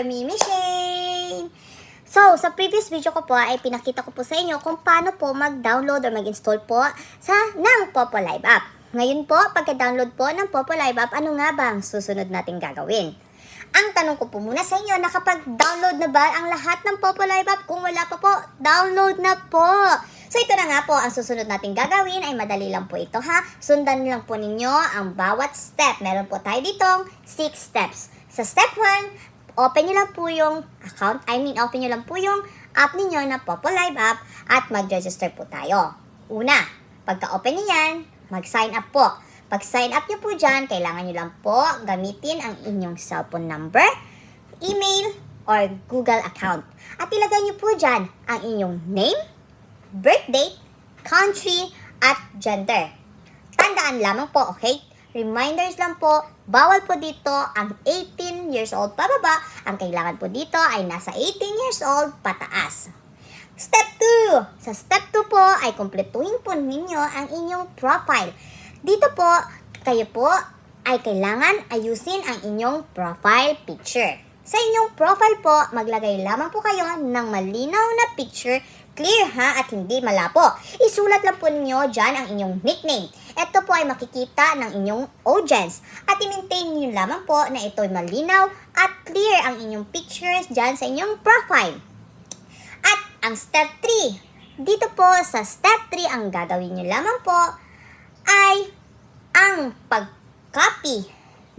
your Mimi Shane! So, sa previous video ko po ay pinakita ko po sa inyo kung paano po mag-download or mag-install po ng Popo Live app. Ngayon po, pagka-download po ng Popo Live app, ano nga ba ang susunod nating gagawin? Ang tanong ko po muna sa inyo, nakapag-download na ba ang lahat ng Popo Live app? Kung wala pa po, download na po! So ito na nga po, ang susunod nating gagawin ay madali lang po ito ha. Sundan lang po ninyo ang bawat step. Meron po tayo ditong 6 steps. Sa step 1, open nyo lang po yung account, open nyo lang po yung app ninyo na Popo Live app at mag-register po tayo. Una, pagka-open nyo yan, mag-sign up po. Pag sign up nyo po dyan, kailangan nyo lang po gamitin ang inyong cellphone number, email, or Google account. At ilagay nyo po dyan ang inyong name, birth date, country, at gender. Tandaan lamang po, okay? Reminders lang po, bawal po dito ang 18 years old pababa. Ang kailangan po dito ay nasa 18 years old pataas. Step 2. Sa step 2 po ay kumpletuhin po ninyo ang inyong profile. Dito po, kayo po ay kailangan ayusin ang inyong profile picture. Sa inyong profile po, maglagay lamang po kayo ng malinaw na picture, clear ha, at hindi malabo. Isulat lang po ninyo dyan ang inyong nickname. Ito po ay makikita ng inyong audience. At i-maintain nyo lamang po na ito ay malinaw at clear ang inyong pictures dyan sa inyong profile. At ang step 3, dito po sa step 3, ang gagawin nyo lamang po ay ang pag-copy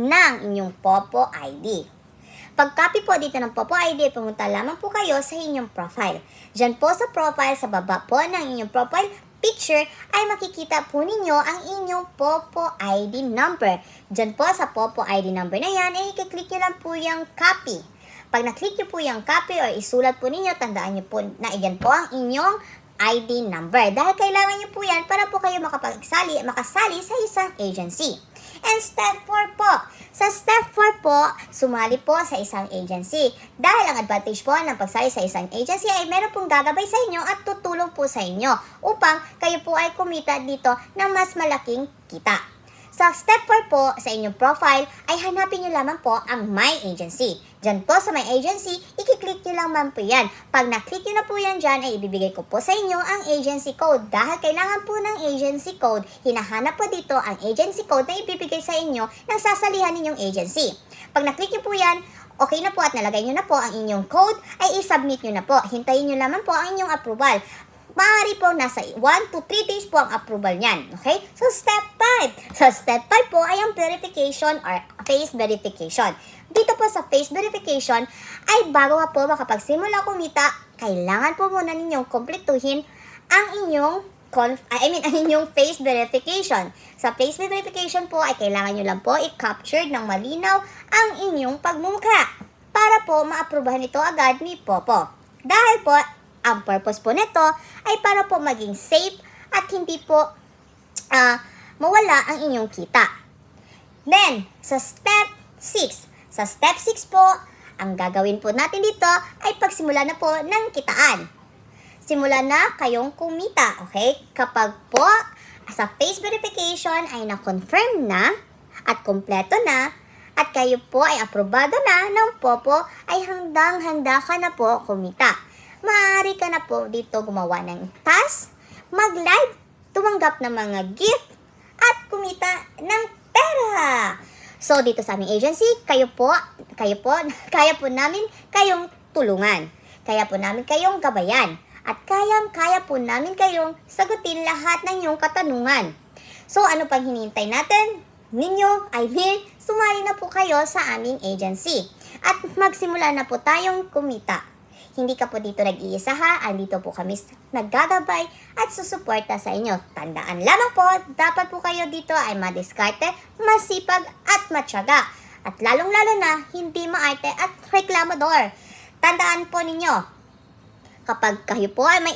ng inyong Popo ID. Pag-copy po dito ng Popo ID, pumunta lamang po kayo sa inyong profile. Diyan po sa profile, sa baba po ng inyong profile picture, ay makikita po ninyo ang inyong Popo ID number. Diyan po sa Popo ID number na yan, ay i-click nyo lang po yung copy. Pag na-click nyo po yung copy or isulat po ninyo, tandaan nyo po na iyan po ang inyong ID number. Dahil kailangan nyo po yan para po kayo makasali sa isang agency. And step 4 po. Sa step 4 po, sumali po sa isang agency. Dahil ang advantage po ng pagsali sa isang agency ay meron pong gagabay sa inyo at tutulong po sa inyo upang kayo po ay kumita dito ng mas malaking kita. Sa step 4 po, sa inyong profile, ay hanapin nyo lamang po ang My Agency. Diyan po sa My Agency, i-click nyo lang po yan. Pag na-click nyo na po yan dyan, ay ibibigay ko po sa inyo ang agency code. Dahil kailangan po ng agency code, hinahanap po dito ang agency code na ibibigay sa inyo ng sasalihan ninyong agency. Pag na-click nyo po yan, okay na po at nalagay nyo na po ang inyong code, ay i-submit nyo na po. Hintayin nyo lamang po ang inyong approval. Maaari po nasa 1 to 3 days po ang approval niyan. Okay? So, step 5. Sa step 5 po ay ang verification or face verification. Dito po sa face verification ay bago po makapagsimula kumita, kailangan po muna ninyong kumpletuhin ang inyong ang inyong face verification. Sa face verification po ay kailangan nyo lang po i-capture ng malinaw ang inyong pagmumukha para po ma-approvehan ito agad ni Popo. Dahil po, ang purpose po nito ay para po maging safe at hindi po mawala ang inyong kita. Then, sa step 6. Sa step 6 po, ang gagawin po natin dito ay pagsimula na po ng kitaan. Simula na kayong kumita, okay? Kapag po sa face verification ay na-confirm na at kompleto na at kayo po ay aprobado na ng Popo, ay handang-handa ka na po kumita. Maaari ka na po dito gumawa ng task, mag-live, tumanggap ng mga gift, at kumita ng pera. So, dito sa aming agency, kaya po namin kayong tulungan. Kaya po namin kayong gabayan. At kaya po namin kayong sagutin lahat ng iyong katanungan. So, ano pang hinihintay natin? Sumali na po kayo sa aming agency. At magsimula na po tayong kumita. Hindi ka po dito nag-iisa ha, andito po kami naggagabay at susuporta sa inyo. Tandaan lamang po, dapat po kayo dito ay madiskarte, masipag at matyaga. At lalong-lalo na, hindi maarte at reklamador. Tandaan po ninyo, kapag kayo po ay may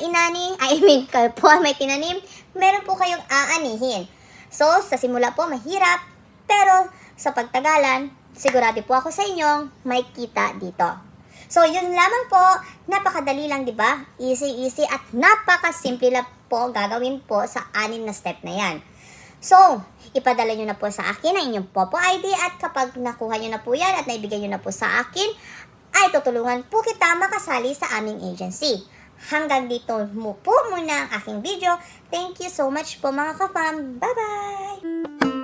kayo po ay may tinanim, meron po kayong aanihin. So, sa simula po mahirap, pero sa pagtagalan, sigurado po ako sa inyong may kita dito. So, yun lamang po. Napakadali lang, di ba? Easy at napakasimple lang po gagawin po sa 6 na step na yan. So, ipadala nyo na po sa akin ang inyong Popo ID at kapag nakuha nyo na po yan at naibigay nyo na po sa akin, ay tutulungan po kita makasali sa aming agency. Hanggang dito mo po muna ang aking video. Thank you so much po mga ka-fam. Bye-bye!